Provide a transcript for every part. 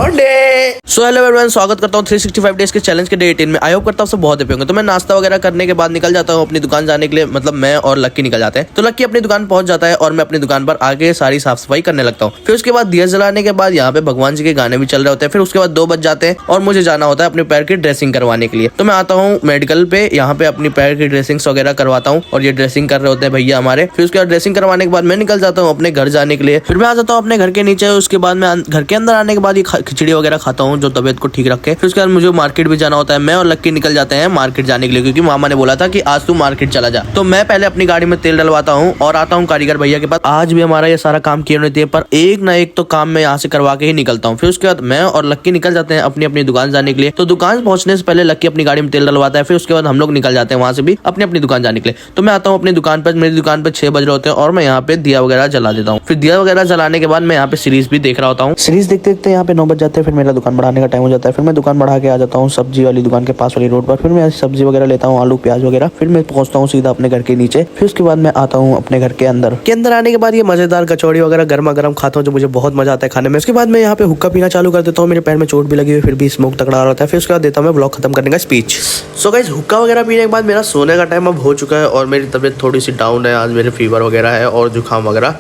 लौंडे। So hello everyone, स्वागत करता हूँ 365 डेज के चैलेंज के डे 18 में। आई होप करता हूँ सब बहुत हैप्पी होंगे। तो मैं नाश्ता वगैरह करने के बाद निकल जाता हूँ अपनी दुकान जाने के लिए। मतलब मैं और लक्की निकल जाते हैं। तो लक्की अपनी दुकान पहुंच जाता है और मैं अपनी दुकान पर आगे सारी साफ सफाई करने लगता हूँ। फिर उसके बाद दिया जलाने के बाद यहाँ पे भगवान जी के गाने भी चल रहे होते हैं। फिर उसके बाद 2 बज जाते हैं और मुझे जाना होता है अपने पैर की ड्रेसिंग करवाने के लिए। तो मैं आता हूँ मेडिकल पे, यहाँ पे अपनी पैर की ड्रेसिंग वगैरह करवाता हूँ और ये ड्रेसिंग कर रहे होते हैं भैया हमारे। फिर उसके बाद ड्रेसिंग करवाने के बाद मैं निकल जाता हूँ अपने घर जाने के लिए। फिर मैं आ जाता हूँ अपने घर के नीचे। उसके बाद मैं घर के अंदर आने के बाद ये खिचड़ी वगैरह खाता हूँ जो तबियत को ठीक रखे। फिर उसके बाद मुझे मार्केट भी जाना होता है। मैं और लक्की निकल जाते हैं मार्केट जाने के लिए, क्योंकि मामा ने बोला था कि आज तू मार्केट चला जा। तो मैं पहले अपनी गाड़ी में तेल डलवाता हूँ और आता हूँ कारीगर भैया के पास। आज भी हमारा ये सारा काम किए होते हैं, पर एक ना एक तो काम मैं यहाँ से करवा के ही निकलता हूँ। फिर उसके बाद मैं और लक्की निकल जाते हैं अपनी अपनी दुकान जाने के लिए। तो दुकान पहुंचने से पहले लक्की अपनी गाड़ी में तेल डलवाता है। फिर उसके बाद हम लोग निकल जाते हैं वहां से भी अपनी अपनी दुकान जाने के लिए। तो मैं आता हूँ अपनी दुकान पर। मेरी दुकान पर 6 बज रहे होते हैं और मैं यहाँ पे दिया वगैरह जला देता हूँ। फिर दिया वगैरह जलाने के बाद मैं यहाँ पे सीरीज भी देख रहा होता हूँ। सीरीज देखते देखते यहाँ पे 9 बज जाते हैं। फिर मेरा दुकान बढ़ाने का टाइम हो जाता है। फिर मैं दुकान बढ़ा के आ जाता हूँ सब्जी वाली दुकान के पास वाली रोड पर। फिर मैं सब्जी वगैरह लेता हूँ, आलू प्याज वगैरह। फिर मैं पहुंचता हूँ सीधा अपने घर के नीचे। फिर उसके बाद मैं आता हूँ अपने घर के अंदर आने के बाद ये मजेदार कचौड़ी वगैरह गर्मा गर्म खाता हूँ, जो मुझे बहुत मजा आता है खाने में। उसके बाद मैं यहाँ पे हुक्का पीना चालू कर देता हूँ। मेरे पैर में चोट भी लगी हुई, फिर भी स्मोक तगड़ा आ रहा था। फिर उसके बाद देता हूँ मैं ब्लॉग खत्म करने का स्पीच। सो गाइस, हुक्का वगैरह पीने के बाद मेरा सोने का टाइम अब हो चुका है और मेरी तबीयत थोड़ी सी डाउन है। आज मेरे फीवर वगैरह है और जुकाम वगैरह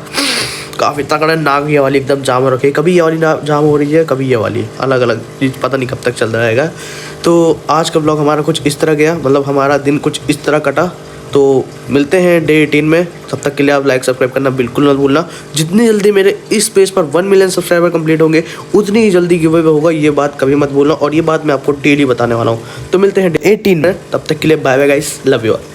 काफ़ी तगड़ा। नाक ये वाली एकदम जाम हो रखी है। कभी ये वाली जाम हो रही है, कभी ये वाली, अलग अलग, पता नहीं कब तक चल रहेगा। तो आज का ब्लॉग हमारा कुछ इस तरह गया, मतलब हमारा दिन कुछ इस तरह कटा। तो मिलते हैं डे 18 में। तब तक के लिए आप लाइक सब्सक्राइब करना बिल्कुल मत भूलना। जितनी जल्दी मेरे इस पेज पर 1 मिलियन सब्सक्राइबर कंप्लीट होंगे उतनी ही जल्दी गिव अवे होगा, ये बात कभी मत भूलना। और ये बात मैं आपको डेली बताने वाला हूँ। तो मिलते हैं डे 18 में। तब तक के लिए bye bye guys, love you all.